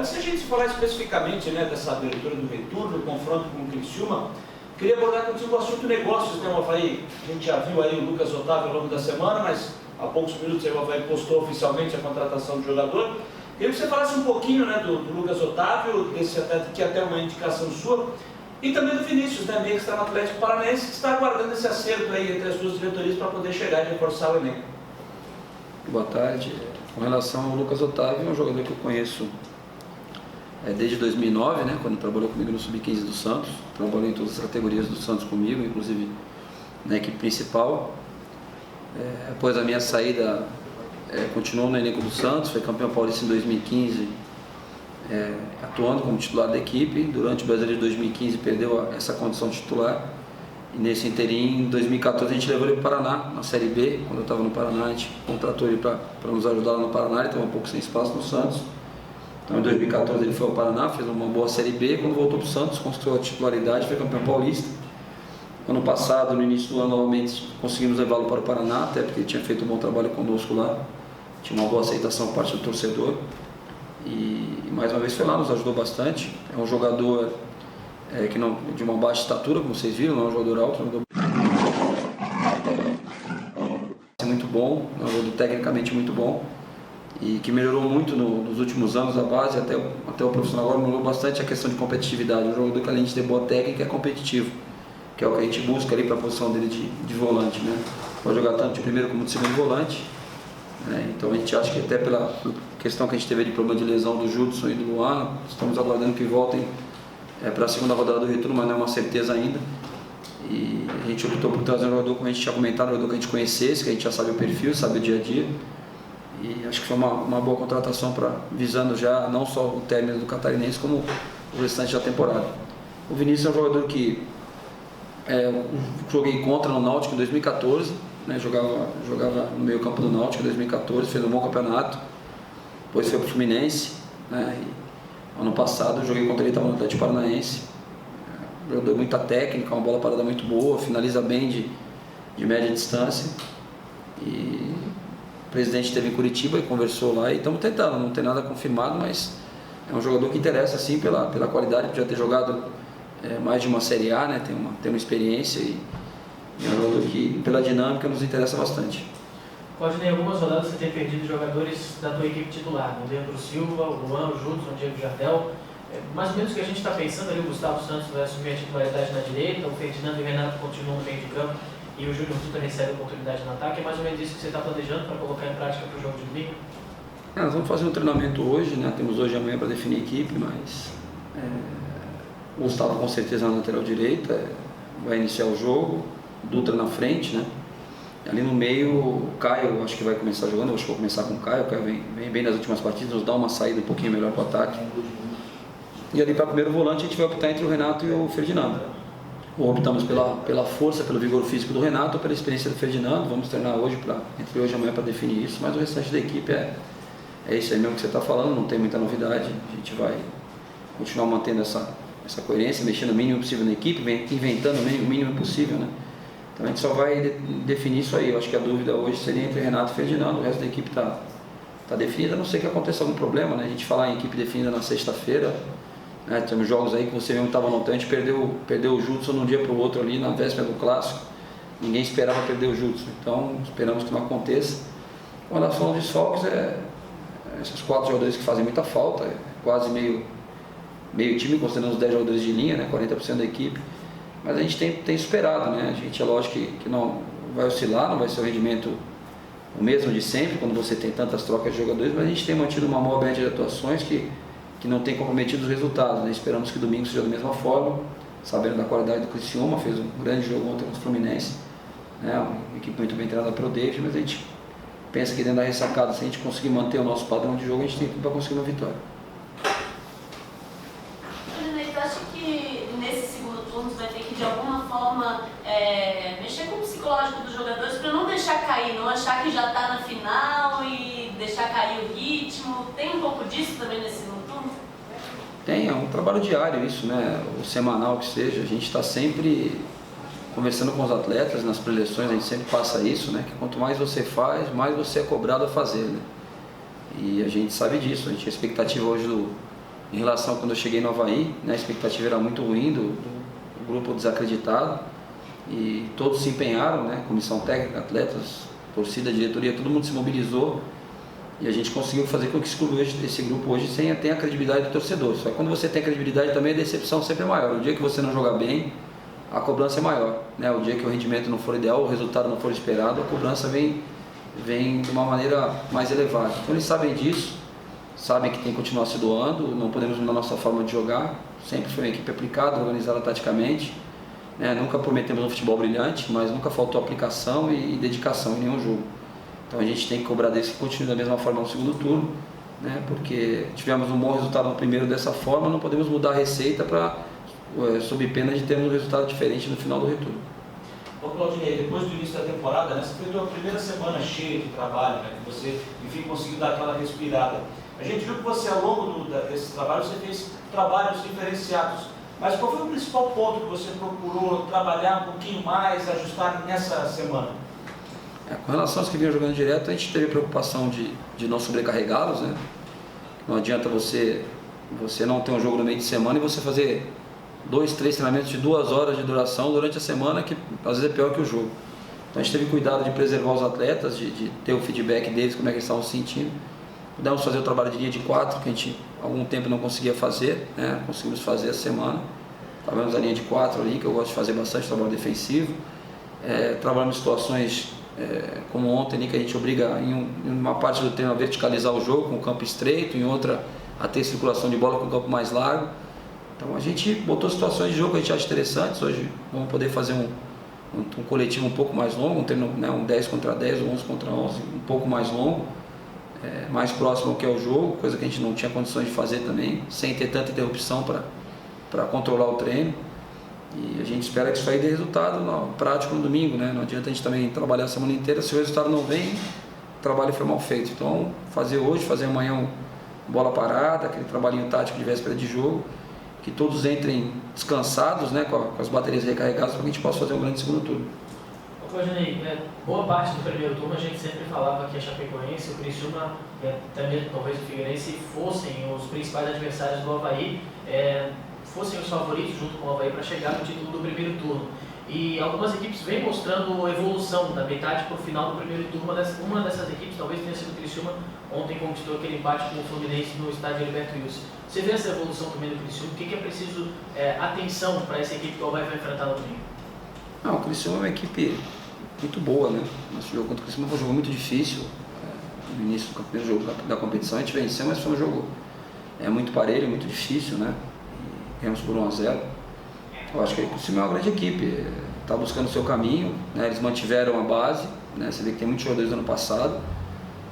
Antes da gente falar especificamente, né, dessa abertura do retorno, do confronto com o Criciúma, queria abordar contigo o assunto negócios, né, o Avaí? A gente já viu aí o Lucas Otávio ao longo da semana, mas há poucos minutos aí o Avaí postou oficialmente a contratação do jogador. Queria que você falasse um pouquinho, né, do Lucas Otávio, desse atleta que é até uma indicação sua, e também do Vinícius, né, meio que está no Atlético Paranaense, que está aguardando esse acerto aí entre as duas diretorias para poder chegar e reforçar o elenco. Boa tarde. Com relação ao Lucas Otávio, é um jogador que eu conheço desde 2009, né, quando trabalhou comigo no Sub-15 do Santos. Trabalhou em todas as categorias do Santos comigo, inclusive na equipe principal. Após a minha saída, continuou no elenco do Santos, foi campeão paulista em 2015, atuando como titular da equipe. Durante o Brasileiro de 2015 perdeu essa condição de titular. E nesse interim, em 2014, a gente levou ele para o Paraná, na Série B. Quando eu estava no Paraná, a gente contratou ele para nos ajudar lá no Paraná. Ele estava um pouco sem espaço no Santos. Então, em 2014, ele foi ao Paraná, fez uma boa Série B. Quando voltou para o Santos, construiu a titularidade, foi campeão paulista. Ano passado, no início do ano, novamente, conseguimos levá-lo para o Paraná, até porque ele tinha feito um bom trabalho conosco lá. Tinha uma boa aceitação por parte do torcedor. E mais uma vez foi lá, nos ajudou bastante. É um jogador que não, de uma baixa estatura, como vocês viram, não é um jogador alto, é um jogador muito bom, é um jogador tecnicamente muito bom e que melhorou muito nos últimos anos, a base até o profissional agora melhorou bastante a questão de competitividade. Um jogador que, além de ter boa técnica, é competitivo, que é o que a gente busca ali para a posição dele de volante, né? Pode jogar tanto de primeiro como de segundo volante, né? Então a gente acha que até pela questão que a gente teve de problema de lesão do Judson e do Luan, estamos aguardando que voltem para a segunda rodada do retorno, mas não é uma certeza ainda. E a gente optou por trazer um jogador, como a gente tinha comentado, um jogador que a gente conhecesse, que a gente já sabe o perfil, sabe o dia a dia. E acho que foi uma boa contratação, visando já não só o término do Catarinense, como o restante da temporada. O Vinícius é um jogador que eu joguei contra no Náutico em 2014, né, jogava no meio campo do Náutico em 2014, fez um bom campeonato, depois foi para o Fluminense, né, ano passado eu joguei contra ele, estava no Atlético Paranaense. Jogador muita técnica, uma bola parada muito boa, finaliza bem de média distância. E o presidente esteve em Curitiba e conversou lá e estamos tentando, não tem nada confirmado, mas é um jogador que interessa sim pela qualidade, por já ter jogado mais de uma Série A, né? tem uma experiência e é um jogador que pela dinâmica nos interessa bastante. Claudinei, em algumas rodadas você tem perdido jogadores da tua equipe titular, o Leandro Silva, o Luan, o Judson, o Diego Jardel. Mais ou menos o que a gente está pensando ali, o Gustavo Santos vai assumir a titularidade na direita, o Ferdinando e o Renato continuam no meio de campo e o Júnior Dutra recebe a oportunidade no ataque. É mais ou menos isso que você está planejando para colocar em prática para o jogo de domingo? Nós vamos fazer um treinamento hoje, né? Temos hoje e amanhã para definir a equipe, mas o Gustavo com certeza na lateral direita, vai iniciar o jogo, o Dutra na frente, né? Ali no meio, o Caio acho que vai começar jogando, eu acho que vou começar com o Caio vem bem nas últimas partidas, nos dá uma saída um pouquinho melhor para o ataque. E ali para primeiro volante a gente vai optar entre o Renato e o Ferdinando. Ou optamos pela força, pelo vigor físico do Renato ou pela experiência do Ferdinando. Vamos treinar entre hoje e amanhã para definir isso, mas o restante da equipe é isso aí mesmo que você está falando, não tem muita novidade. A gente vai continuar mantendo essa coerência, mexendo o mínimo possível na equipe, inventando o mínimo possível, né? Então a gente só vai definir isso aí. Eu acho que a dúvida hoje seria entre Renato e Ferdinando, o resto da equipe está definida, a não ser que aconteça algum problema, né? A gente falar em equipe definida na sexta-feira, né? Temos jogos aí que você mesmo estava notando, a gente perdeu o Judson de um dia para o outro ali na véspera do clássico. Ninguém esperava perder o Judson, então esperamos que não aconteça. Com relação aos desfalques, esses 4 jogadores que fazem muita falta, quase meio time, considerando os 10 jogadores de linha, né? 40% da equipe. Mas a gente tem superado, né? A gente é lógico que não vai oscilar, não vai ser o rendimento o mesmo de sempre, quando você tem tantas trocas de jogadores, mas a gente tem mantido uma boa média de atuações que não tem comprometido os resultados, né? Esperamos que domingo seja da mesma forma, sabendo da qualidade do Criciúma, fez um grande jogo ontem contra o Fluminense, né? Uma equipe muito bem treinada pelo David, mas a gente pensa que dentro da ressacada, se a gente conseguir manter o nosso padrão de jogo, a gente tem tudo para conseguir uma vitória. Você acha que nesse segundo turno você vai ter que de alguma forma mexer com o psicológico dos jogadores para não deixar cair, não achar que já está na final e deixar cair o ritmo? Tem um pouco disso também nesse segundo turno? Tem, é um trabalho diário isso, né? O semanal que seja, a gente está sempre conversando com os atletas, nas preleções a gente sempre passa isso, né? Que quanto mais você faz, mais você é cobrado a fazer, né? E a gente sabe disso, a expectativa hoje em relação a quando eu cheguei no Avaí, né, a expectativa era muito ruim do grupo desacreditado, e todos se empenharam, né, comissão técnica, atletas, torcida, diretoria, todo mundo se mobilizou, e a gente conseguiu fazer com que esse grupo hoje tenha a credibilidade do torcedor. Só que quando você tem a credibilidade também a decepção sempre é maior. O dia que você não jogar bem, a cobrança é maior, né? O dia que o rendimento não for ideal, o resultado não for esperado, a cobrança vem de uma maneira mais elevada. Então eles sabem disso, sabem que tem que continuar se doando, não podemos mudar nossa forma de jogar, sempre foi uma equipe aplicada, organizada taticamente, né? Nunca prometemos um futebol brilhante, mas nunca faltou aplicação e dedicação em nenhum jogo. Então a gente tem que cobrar desse que continue da mesma forma no segundo turno, né? Porque tivemos um bom resultado no primeiro dessa forma, não podemos mudar a receita sob pena de termos um resultado diferente no final do retorno. Ô Claudinei, depois do início da temporada, né, você foi a tua primeira semana cheia de trabalho, né, que você, enfim, conseguiu dar aquela respirada. A gente viu que você, ao longo desse trabalho, você fez trabalhos diferenciados. Mas qual foi o principal ponto que você procurou trabalhar um pouquinho mais, ajustar nessa semana? Com relação aos que vinham jogando direto, a gente teve a preocupação de não sobrecarregá-los, né? Não adianta você não ter um jogo no meio de semana e você fazer 2, 3 treinamentos de 2 horas de duração durante a semana, que às vezes é pior que o jogo. Então a gente teve cuidado de preservar os atletas, de ter o feedback deles, como é que eles estavam se sentindo. Pudemos fazer o trabalho de linha de 4, que a gente há algum tempo não conseguia fazer, né? Conseguimos fazer essa semana. Trabalhamos a linha de 4 ali, que eu gosto de fazer bastante trabalho defensivo. Trabalhamos situações como ontem ali, que a gente obriga em uma parte do treino a verticalizar o jogo com o campo estreito, em outra a ter circulação de bola com o campo mais largo. Então a gente botou situações de jogo que a gente acha interessantes. Hoje vamos poder fazer um coletivo um pouco mais longo, um treino, né, um 10 contra 10, um 11 contra 11, um pouco mais longo, mais próximo ao que é o jogo, coisa que a gente não tinha condições de fazer também, sem ter tanta interrupção para controlar o treino. E a gente espera que isso aí dê resultado prático no domingo, né? Não adianta a gente também trabalhar a semana inteira, se o resultado não vem, o trabalho foi mal feito. Então fazer hoje, fazer amanhã bola parada, aquele trabalhinho tático de véspera de jogo, que todos entrem descansados, né, com as baterias recarregadas, para que a gente possa fazer um grande segundo turno. Claudinei, boa parte do primeiro turno a gente sempre falava que a Chapecoense, o Criciúma, até mesmo talvez o Figueirense, fossem os principais adversários do Avaí, fossem os favoritos junto com o Avaí para chegar no título do primeiro turno. E algumas equipes vêm mostrando evolução da metade para o final do primeiro turno. Uma dessas equipes talvez tenha sido o Criciúma, ontem conquistou aquele empate com o Fluminense no estádio Heriberto Wilson. Você vê essa evolução também do Criciúma? O que é preciso atenção para essa equipe que o Avaí vai enfrentar no domingo? O Criciúma é uma equipe muito boa, né? Nosso jogo contra o Criciúma foi um jogo muito difícil. No início do primeiro jogo da competição a gente venceu, mas foi um jogo muito parelho, muito difícil, né? Ganhamos por 1-0. Eu acho que o Criciúma é uma grande equipe, está buscando o seu caminho, né? Eles mantiveram a base, né? Você vê que tem muitos jogadores do ano passado,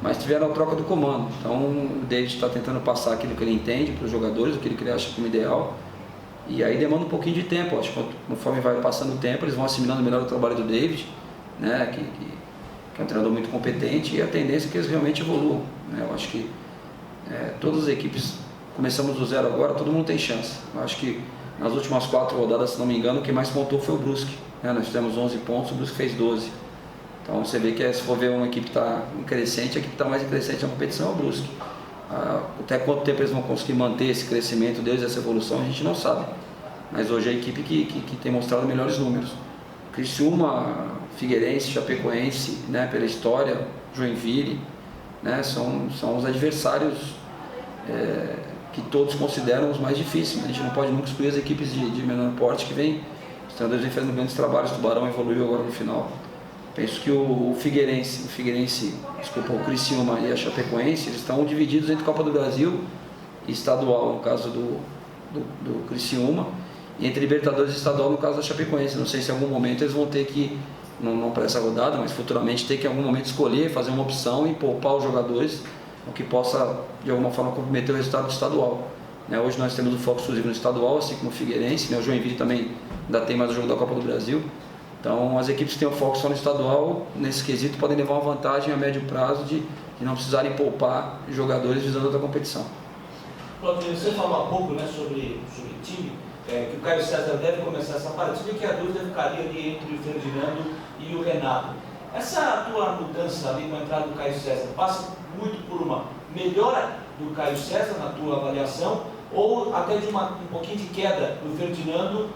mas tiveram a troca do comando. Então o David está tentando passar aquilo que ele entende para os jogadores, aquilo que ele acha como ideal, e aí demanda um pouquinho de tempo. Acho que conforme vai passando o tempo, eles vão assimilando melhor o trabalho do David, né? Que é um treinador muito competente, e a tendência é que eles realmente evoluam, né? Eu acho que todas as equipes, começamos do zero agora, todo mundo tem chance. Eu acho que nas últimas 4 rodadas, se não me engano, quem mais pontuou foi o Brusque, né? Nós fizemos 11 pontos, o Brusque fez 12. Então você vê que se for ver uma equipe que está em crescente, a equipe que está mais em crescente na competição é o Brusque. Até quanto tempo eles vão conseguir manter esse crescimento deles, essa evolução, a gente não sabe. Mas hoje é a equipe que tem mostrado melhores números. Criciúma, Figueirense, Chapecoense, né, pela história, Joinville, né, são os adversários que todos consideram os mais difíceis. A gente não pode nunca excluir as equipes de menor porte que vêm. Os treinadores vêm fazendo grandes trabalhos, o Tubarão evoluiu agora no final. Penso que o Criciúma e a Chapecoense, eles estão divididos entre Copa do Brasil e estadual, no caso do Criciúma, e entre Libertadores e estadual, no caso da Chapecoense. Não sei se em algum momento eles vão ter que, não para essa rodada, mas futuramente ter que em algum momento escolher, fazer uma opção e poupar os jogadores, o que possa de alguma forma comprometer o resultado do estadual. Hoje nós temos o foco exclusivo no estadual, assim como o Figueirense, o Joinville também ainda tem mais o jogo da Copa do Brasil. Então as equipes que têm o foco só no estadual, nesse quesito, podem levar uma vantagem a médio prazo de não precisarem poupar jogadores visando outra competição. Claudinei, você falou há pouco, né, sobre time, que o Caio César deve começar essa partida, que a dúvida ficaria ali entre o Ferdinando e o Renato. Essa tua mudança ali com a entrada do Caio César passa muito por uma melhora do Caio César na tua avaliação, ou até de um pouquinho de queda do Ferdinando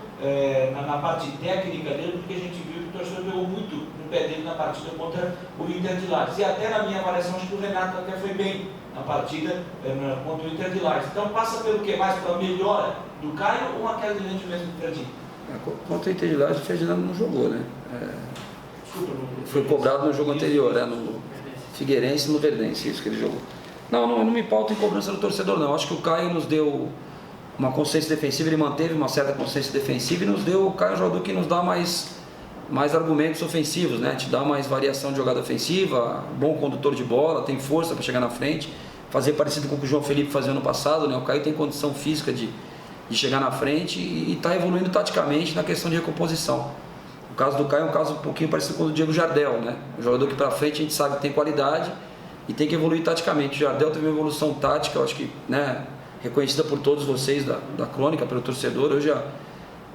na parte técnica dele, porque a gente viu que o torcedor pegou muito no pé dele na partida contra o Inter de Lages. E até na minha avaliação, acho que o Renato até foi bem na partida contra o Inter de Lages. Então passa pelo que mais? Pela melhora do Caio ou uma queda de rendimento do Ferdinando? Contra o Inter de Lages, o Ferdinando não jogou, né? Foi cobrado no jogo anterior, no Figueirense e no Verdense, isso que ele jogou. Não me pauta em cobrança do torcedor, não. Acho que o Caio nos deu uma consciência defensiva, ele manteve uma certa consciência defensiva e nos deu, o Caio é um jogador que nos dá mais argumentos ofensivos, né? Te dá mais variação de jogada ofensiva, bom condutor de bola, tem força para chegar na frente, fazer parecido com o que o João Felipe fazia ano passado, né? O Caio tem condição física de chegar na frente e está evoluindo taticamente na questão de recomposição. O caso do Caio é um caso um pouquinho parecido com o do Diego Jardel, né? Um jogador que para frente a gente sabe que tem qualidade e tem que evoluir taticamente. O Jardel teve uma evolução tática, eu acho que, né, reconhecida por todos vocês da crônica, pelo torcedor. Hoje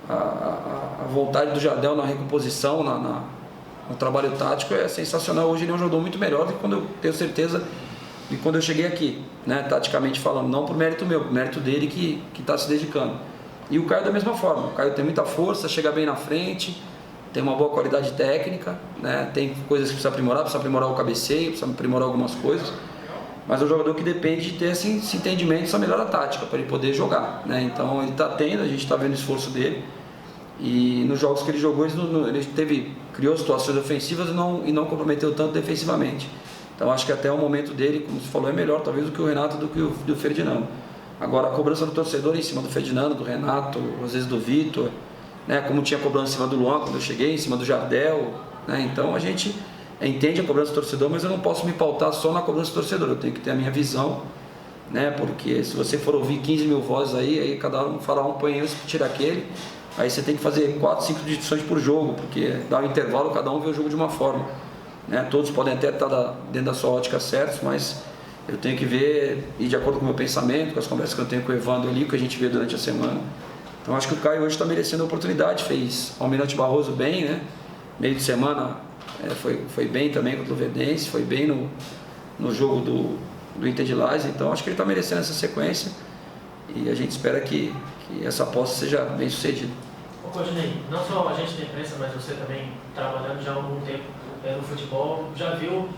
a vontade do Jardel na recomposição, no trabalho tático é sensacional. Hoje ele é um jogador muito melhor do que quando eu tenho certeza de quando eu cheguei aqui, né, taticamente falando, não por mérito meu, por mérito dele que está se dedicando. E o Caio da mesma forma, o Caio tem muita força, chega bem na frente, tem uma boa qualidade técnica, né, tem coisas que precisa aprimorar o cabeceio, precisa aprimorar algumas coisas, mas é um jogador que depende de ter esse entendimento, essa melhora tática para ele poder jogar, né? Então ele está tendo, a gente está vendo o esforço dele, e nos jogos que ele jogou ele criou situações ofensivas e não comprometeu tanto defensivamente. Então acho que até o momento dele, como você falou, é melhor talvez do que o Renato, do que o do Ferdinando. Agora a cobrança do torcedor em cima do Ferdinando, do Renato, às vezes do Vitor, né, como tinha cobrança em cima do Luan quando eu cheguei, em cima do Jardel, né? Então a gente entende a cobrança do torcedor, mas eu não posso me pautar só na cobrança do torcedor, eu tenho que ter a minha visão, né? Porque se você for ouvir 15 mil vozes aí cada um fala um, põe esse, tira aquele, aí você tem que fazer 4, 5 discussões por jogo, porque dá um intervalo, cada um vê o jogo de uma forma, né? Todos podem até estar dentro da sua ótica certos, mas eu tenho que ver, ir de acordo com o meu pensamento, com as conversas que eu tenho com o Evandro ali, que a gente vê durante a semana. Então acho que o Caio hoje está merecendo a oportunidade, fez Almirante Barroso bem, né? Meio de semana foi bem também contra o Verdense, foi bem no jogo do Inter de Lages, então acho que ele está merecendo essa sequência e a gente espera que essa aposta seja bem sucedida. Claudinei, não só a gente da imprensa, mas você também trabalhando já há algum tempo no futebol, já viu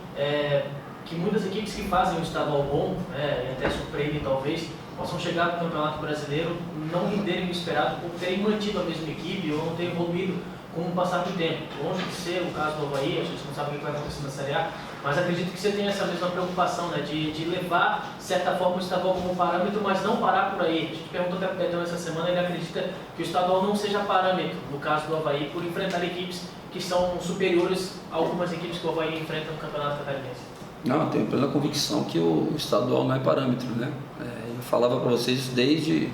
que muitas equipes que fazem um estadual bom, e até surpreendem talvez, possam chegar no Campeonato Brasileiro, não renderem o esperado por terem mantido a mesma equipe ou não terem evoluído com o passar do tempo. Longe de ser o caso do Avaí, a gente não sabe o que vai acontecer na Série A, mas acredito que você tem essa mesma preocupação, né, de levar, de certa forma, o estadual como parâmetro, mas não parar por aí. A gente perguntou até para o Betão essa semana, ele acredita que o estadual não seja parâmetro, no caso do Avaí, por enfrentar equipes que são superiores a algumas equipes que o Avaí enfrenta no Campeonato Catarinense. Não, eu tenho plena convicção que o estadual não é parâmetro, né? Eu falava para vocês isso desde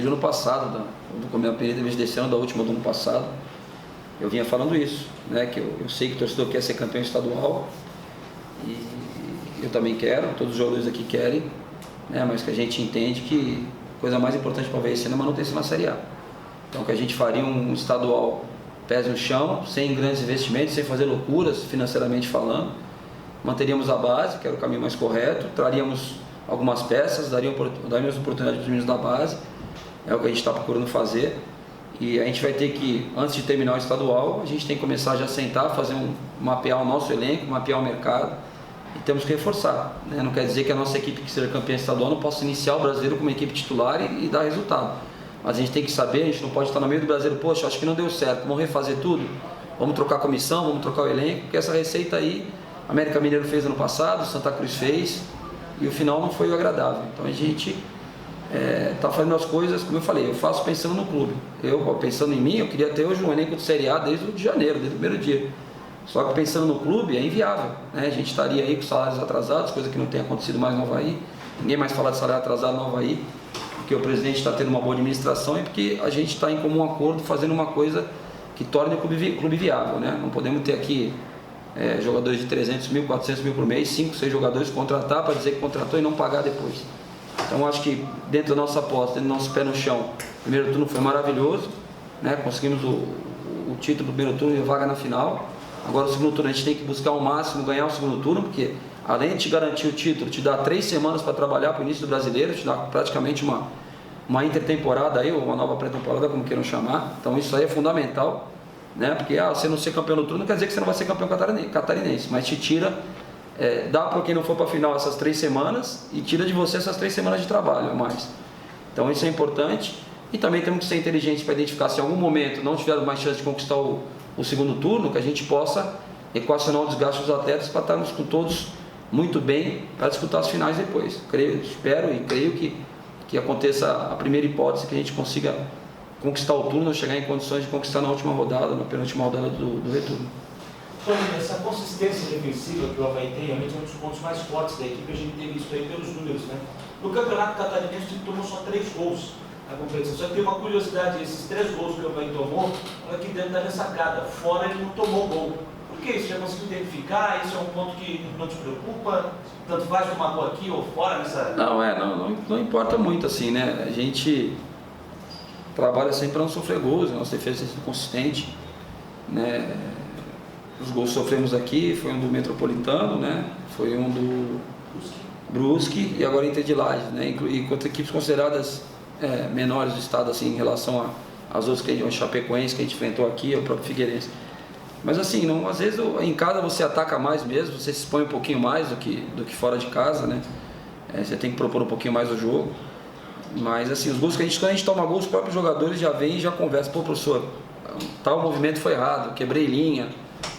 o ano passado, com a minha primeira vez desse ano, da última do ano passado, eu vinha falando isso, né? Que eu sei que o torcedor quer ser campeão estadual e eu também quero, todos os jogadores aqui querem, né? Mas que a gente entende que a coisa mais importante para o Avaí esse ano é a manutenção na Série A. Então que a gente faria um estadual pés no chão, sem grandes investimentos, sem fazer loucuras financeiramente falando, manteríamos a base, que era o caminho mais correto, traríamos algumas peças, daríamos oportunidade para os meninos da base, é o que a gente está procurando fazer, e a gente vai ter que, antes de terminar o estadual, a gente tem que começar já a sentar, mapear o nosso elenco, mapear o mercado, e temos que reforçar, né? Não quer dizer que a nossa equipe que seja campeã estadual não possa iniciar o brasileiro como equipe titular e dar resultado, mas a gente tem que saber, a gente não pode estar no meio do brasileiro, poxa, acho que não deu certo, vamos refazer tudo, vamos trocar a comissão, vamos trocar o elenco, porque essa receita aí, América Mineiro fez ano passado, Santa Cruz fez, e o final não foi o agradável. Então a gente está fazendo as coisas, como eu falei, eu faço pensando no clube. Eu, pensando em mim, eu queria ter hoje um elenco de Série A desde o de janeiro, desde o primeiro dia. Só que pensando no clube é inviável, né? A gente estaria aí com salários atrasados, coisa que não tem acontecido mais no Avaí. Ninguém mais fala de salário atrasado no Avaí, porque o presidente está tendo uma boa administração e porque a gente está em comum acordo fazendo uma coisa que torne o clube viável, né? Não podemos ter aqui jogadores de 300 mil, 400 mil por mês, 5, 6 jogadores contratar para dizer que contratou e não pagar depois. Então acho que dentro da nossa aposta, dentro do nosso pé no chão, o primeiro turno foi maravilhoso, né? Conseguimos o título do primeiro turno e a vaga na final. Agora o segundo turno a gente tem que buscar ao máximo ganhar o segundo turno, porque além de te garantir o título, te dá 3 semanas para trabalhar para o início do brasileiro, te dá praticamente uma intertemporada aí, ou uma nova pré-temporada, como queiram chamar. Então isso aí é fundamental, né? Porque você não ser campeão no turno não quer dizer que você não vai ser campeão catarinense, mas te tira, dá para quem não for para a final essas 3 semanas e tira de você essas 3 semanas de trabalho a mais. Então isso é importante. E também temos que ser inteligentes para identificar se em algum momento não tivermos mais chance de conquistar o segundo turno, que a gente possa equacionar o desgaste dos atletas para estarmos com todos muito bem para disputar as finais depois. Espero e creio que aconteça a primeira hipótese, que a gente consiga conquistar o turno, chegar em condições de conquistar na última rodada, na penúltima rodada do retorno. Então, essa consistência defensiva que o Avaí tem, realmente é um dos pontos mais fortes da equipe, a gente tem visto aí pelos números, né? No Campeonato Catarinense, o time tomou só 3 gols na competição. Só que tem uma curiosidade, esses 3 gols que o Avaí tomou, aqui dentro da ressacada, fora ele não tomou gol. Por que isso? Já conseguiu identificar? Isso é um ponto que não te preocupa? Tanto faz tomar gol aqui ou fora nessa... Não importa muito assim, né? A gente trabalha sempre para não sofrer gols, a nossa defesa é sempre consistente, né? Os gols que sofremos aqui foi um do Metropolitano, né? Foi um do Brusque e agora Inter de Lages, né? E contra equipes consideradas menores do estado assim, em relação às outras, que a gente, o Chapecoense que a gente enfrentou aqui, o próprio Figueirense. Mas assim, às vezes em casa você ataca mais mesmo, você se expõe um pouquinho mais do que fora de casa, né? Você tem que propor um pouquinho mais o jogo. Mas assim, os gols quando a gente toma gols, os próprios jogadores já vêm e já conversam. Pô, professor, tal movimento foi errado, quebrei linha,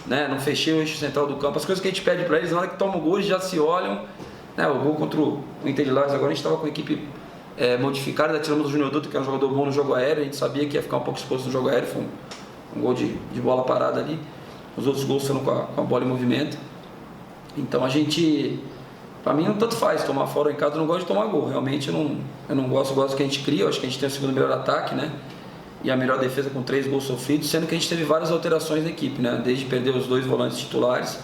né? Não fechei o eixo central do campo. As coisas que a gente pede para eles, na hora que tomam o gol, eles já se olham, né? O gol contra o Inter de Lages, agora a gente estava com a equipe modificada, tiramos o Júnior Dutra, que é um jogador bom no jogo aéreo, a gente sabia que ia ficar um pouco exposto no jogo aéreo, foi um gol de bola parada ali. Os outros gols foram com a bola em movimento. Então a gente, para mim, não tanto faz tomar fora ou em casa, eu não gosto de tomar gol. Realmente eu não gosto que a gente cria, eu acho que a gente tem o segundo melhor ataque, né? E a melhor defesa com 3 gols sofridos, sendo que a gente teve várias alterações na equipe, né? Desde perder os 2 volantes titulares,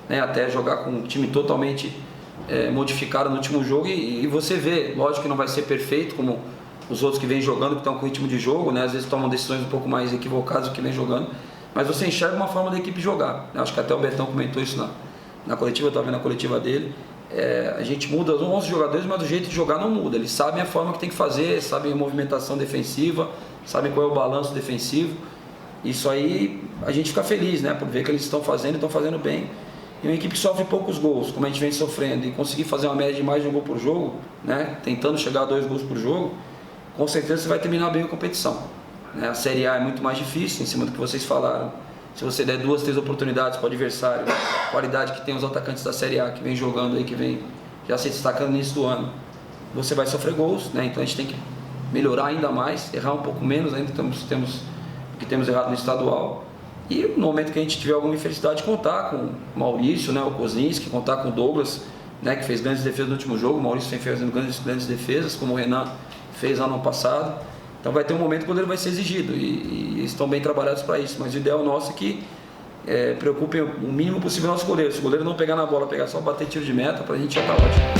né? Até jogar com um time totalmente modificado no último jogo. E você vê, lógico que não vai ser perfeito, como os outros que vêm jogando, que estão com ritmo de jogo, né? Às vezes tomam decisões um pouco mais equivocadas do que vem jogando. Mas você enxerga uma forma da equipe jogar. Acho que até o Betão comentou isso na coletiva, eu estava vendo a coletiva dele. A gente muda os 11 jogadores, mas o jeito de jogar não muda. Eles sabem a forma que tem que fazer, sabem a movimentação defensiva, sabem qual é o balanço defensivo. Isso aí a gente fica feliz, né, por ver que eles estão fazendo bem. E uma equipe que sofre poucos gols, como a gente vem sofrendo, e conseguir fazer uma média de mais de um gol por jogo, né, tentando chegar a 2 gols por jogo, com certeza você vai terminar bem a competição. A Série A é muito mais difícil, em cima do que vocês falaram. Se você der 2, 3 oportunidades para o adversário, a qualidade que tem os atacantes da Série A, que vem jogando aí, que vem já se destacando no início do ano, você vai sofrer gols, né? Então a gente tem que melhorar ainda mais, errar um pouco menos ainda que temos errado no estadual. E no momento que a gente tiver alguma infelicidade, contar com o Maurício, né, o Kozinski, contar com o Douglas, né, que fez grandes defesas no último jogo. O Maurício vem fazendo grandes defesas, como o Renan fez ano passado. Então vai ter um momento que o goleiro vai ser exigido e estão bem trabalhados para isso. Mas o ideal nosso é que preocupem o mínimo possível o nosso goleiro. Se o goleiro não pegar na bola, pegar só bater tiro de meta, para a gente já está ótimo.